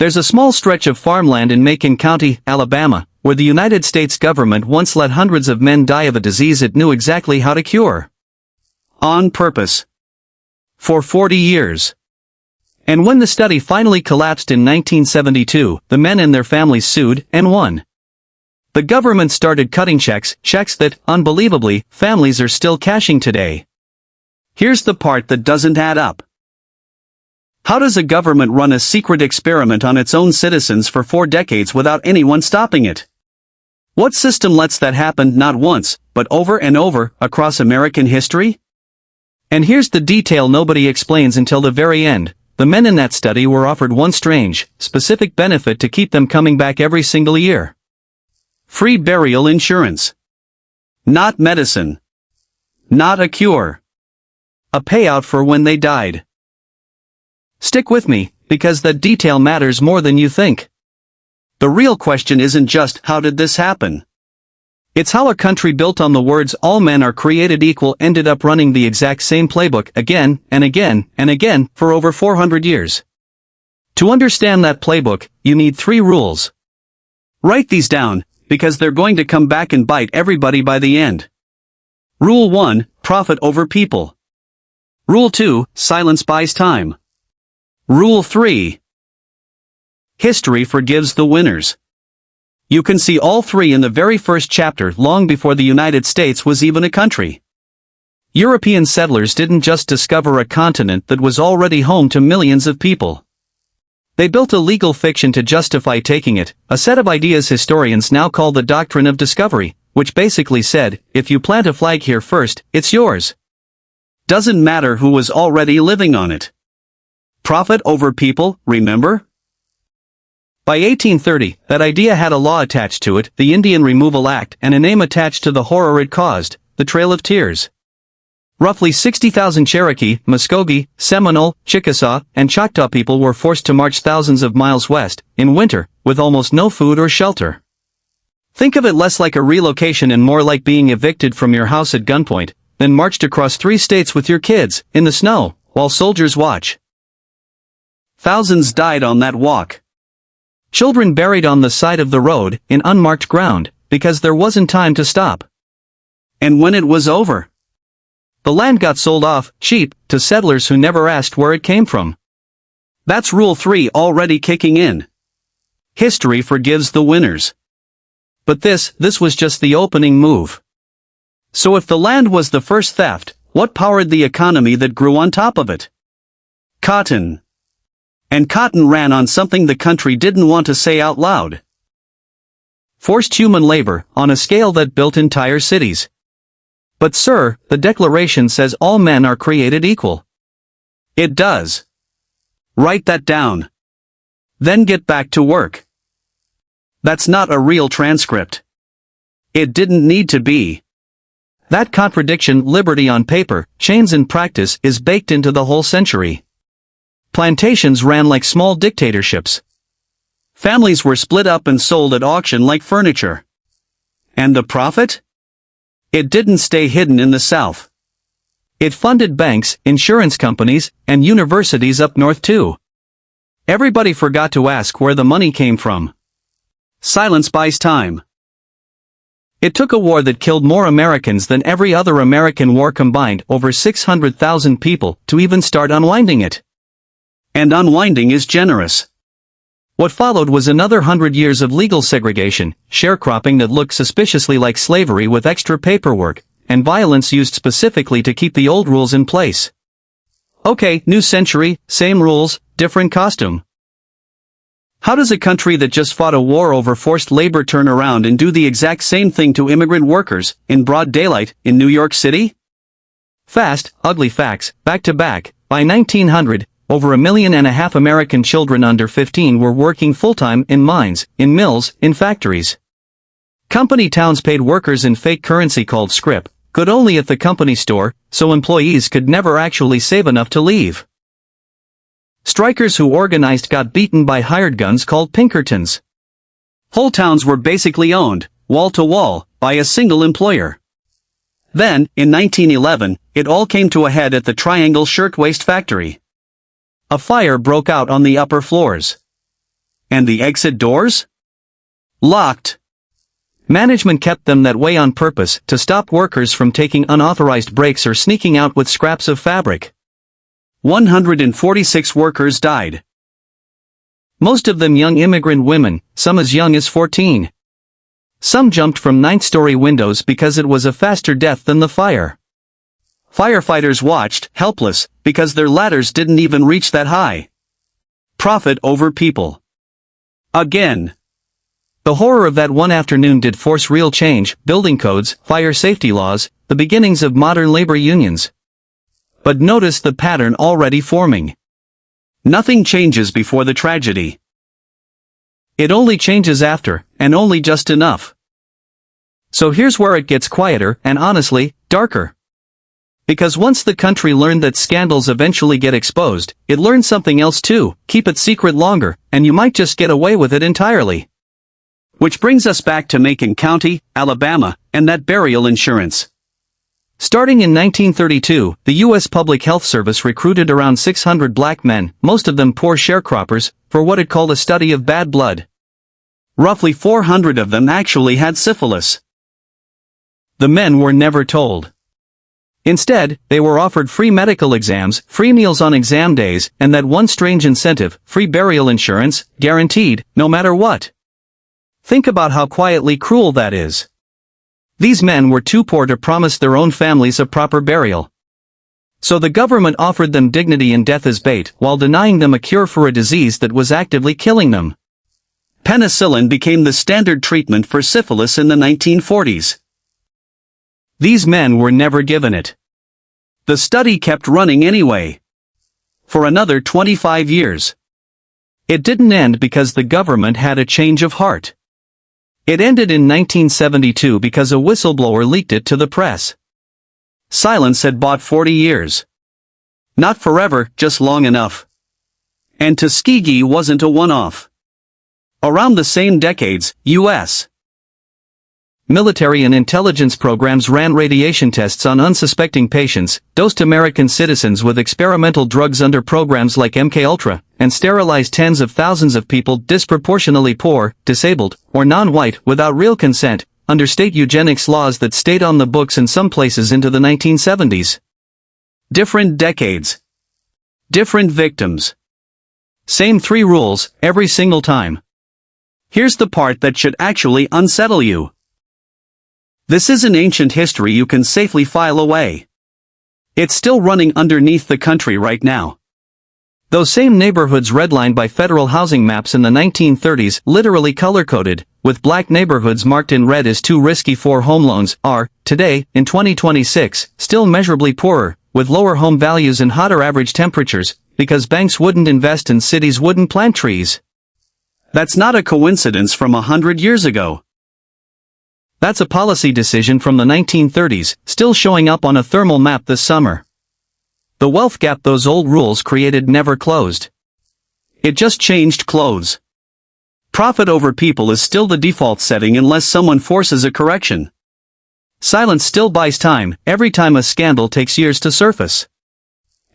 There's a small stretch of farmland in Macon County, Alabama, where the United States government once let hundreds of men die of a disease it knew exactly how to cure. On purpose. For 40 years. And when the study finally collapsed in 1972, the men and their families sued, and won. The government started cutting checks that, unbelievably, families are still cashing today. Here's the part that doesn't add up. How does a government run a secret experiment on its own citizens for 4 decades without anyone stopping it? What system lets that happen not once, but over and over, across American history? And here's the detail nobody explains until the very end. The men in that study were offered one strange, specific benefit to keep them coming back every single year. Free burial insurance. Not medicine. Not a cure. A payout for when they died. Stick with me, because that detail matters more than you think. The real question isn't just, how did this happen? It's how a country built on the words all men are created equal ended up running the exact same playbook again and again and again for over 400 years. To understand that playbook, you need 3 rules. Write these down, because they're going to come back and bite everybody by the end. Rule 1, profit over people. Rule 2, silence buys time. Rule 3. History forgives the winners. You can see all 3 in the very first chapter long before the United States was even a country. European settlers didn't just discover a continent that was already home to millions of people. They built a legal fiction to justify taking it, a set of ideas historians now call the doctrine of discovery, which basically said, if you plant a flag here first, it's yours. Doesn't matter who was already living on it. Profit over people, remember? By 1830, that idea had a law attached to it, the Indian Removal Act, and a name attached to the horror it caused, the Trail of Tears. Roughly 60,000 Cherokee, Muscogee, Seminole, Chickasaw, and Choctaw people were forced to march thousands of miles west, in winter, with almost no food or shelter. Think of it less like a relocation and more like being evicted from your house at gunpoint, then marched across 3 states with your kids, in the snow, while soldiers watch. Thousands died on that walk. Children buried on the side of the road, in unmarked ground, because there wasn't time to stop. And when it was over, the land got sold off, cheap, to settlers who never asked where it came from. That's Rule 3 already kicking in. History forgives the winners. But this was just the opening move. So if the land was the first theft, what powered the economy that grew on top of it? Cotton. And cotton ran on something the country didn't want to say out loud. Forced human labor, on a scale that built entire cities. But sir, the Declaration says all men are created equal. It does. Write that down. Then get back to work. That's not a real transcript. It didn't need to be. That contradiction, liberty on paper, chains in practice, is baked into the whole century. Plantations ran like small dictatorships. Families were split up and sold at auction like furniture. And the profit? It didn't stay hidden in the South. It funded banks, insurance companies, and universities up north too. Everybody forgot to ask where the money came from. Silence buys time. It took a war that killed more Americans than every other American war combined, over 600,000 people, to even start unwinding it. And unwinding is generous. What followed was another 100 years of legal segregation, sharecropping that looked suspiciously like slavery with extra paperwork, and violence used specifically to keep the old rules in place. Okay, new century, same rules, different costume. How does a country that just fought a war over forced labor turn around and do the exact same thing to immigrant workers, in broad daylight, in New York City? Fast, ugly facts, back to back. By 1900, over 1.5 million American children under 15 were working full-time in mines, in mills, in factories. Company towns paid workers in fake currency called scrip, good only at the company store, so employees could never actually save enough to leave. Strikers who organized got beaten by hired guns called Pinkertons. Whole towns were basically owned, wall to wall, by a single employer. Then, in 1911, it all came to a head at the Triangle Shirtwaist Factory. A fire broke out on the upper floors. And the exit doors? Locked. Management kept them that way on purpose to stop workers from taking unauthorized breaks or sneaking out with scraps of fabric. 146 workers died. Most of them young immigrant women, some as young as 14. Some jumped from ninth-story windows because it was a faster death than the fire. Firefighters watched, helpless, because their ladders didn't even reach that high. Profit over people. Again. The horror of that one afternoon did force real change: building codes, fire safety laws, the beginnings of modern labor unions. But notice the pattern already forming. Nothing changes before the tragedy. It only changes after, and only just enough. So here's where it gets quieter and, honestly, darker. Because once the country learned that scandals eventually get exposed, it learned something else too: keep it secret longer, and you might just get away with it entirely. Which brings us back to Macon County, Alabama, and that burial insurance. Starting in 1932, the U.S. Public Health Service recruited around 600 black men, most of them poor sharecroppers, for what it called a study of bad blood. Roughly 400 of them actually had syphilis. The men were never told. Instead, they were offered free medical exams, free meals on exam days, and that one strange incentive: free burial insurance, guaranteed, no matter what. Think about how quietly cruel that is. These men were too poor to promise their own families a proper burial. So the government offered them dignity in death as bait, while denying them a cure for a disease that was actively killing them. Penicillin became the standard treatment for syphilis in the 1940s. These men were never given it. The study kept running anyway. For another 25 years. It didn't end because the government had a change of heart. It ended in 1972 because a whistleblower leaked it to the press. Silence had bought 40 years. Not forever, just long enough. And Tuskegee wasn't a one-off. Around the same decades, U.S. military and intelligence programs ran radiation tests on unsuspecting patients, dosed American citizens with experimental drugs under programs like MKUltra, and sterilized tens of thousands of people disproportionately poor, disabled, or non-white without real consent, under state eugenics laws that stayed on the books in some places into the 1970s. Different decades. Different victims. Same 3 rules, every single time. Here's the part that should actually unsettle you. This isn't ancient history you can safely file away. It's still running underneath the country right now. Those same neighborhoods redlined by federal housing maps in the 1930s, literally color-coded, with black neighborhoods marked in red as too risky for home loans, are, today, in 2026, still measurably poorer, with lower home values and hotter average temperatures, because banks wouldn't invest and cities wouldn't plant trees. That's not a coincidence from 100 years ago. That's a policy decision from the 1930s, still showing up on a thermal map this summer. The wealth gap those old rules created never closed. It just changed clothes. Profit over people is still the default setting unless someone forces a correction. Silence still buys time, every time a scandal takes years to surface.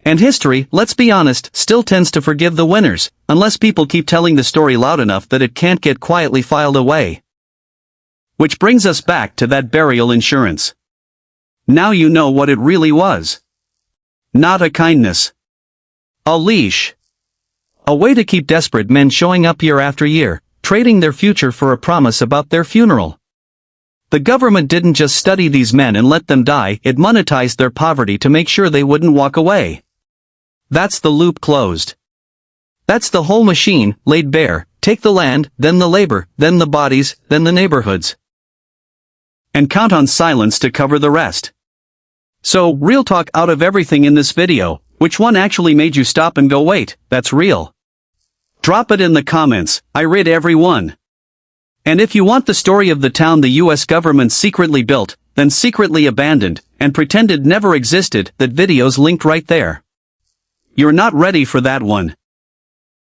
And history, let's be honest, still tends to forgive the winners, unless people keep telling the story loud enough that it can't get quietly filed away. Which brings us back to that burial insurance. Now you know what it really was. Not a kindness. A leash. A way to keep desperate men showing up year after year, trading their future for a promise about their funeral. The government didn't just study these men and let them die, it monetized their poverty to make sure they wouldn't walk away. That's the loop closed. That's the whole machine, laid bare: take the land, then the labor, then the bodies, then the neighborhoods. And count on silence to cover the rest. So, real talk out of everything in this video, which one actually made you stop and go, wait, that's real? Drop it in the comments, I read every one. And if you want the story of the town the US government secretly built, then secretly abandoned, and pretended never existed, that video's linked right there. You're not ready for that one.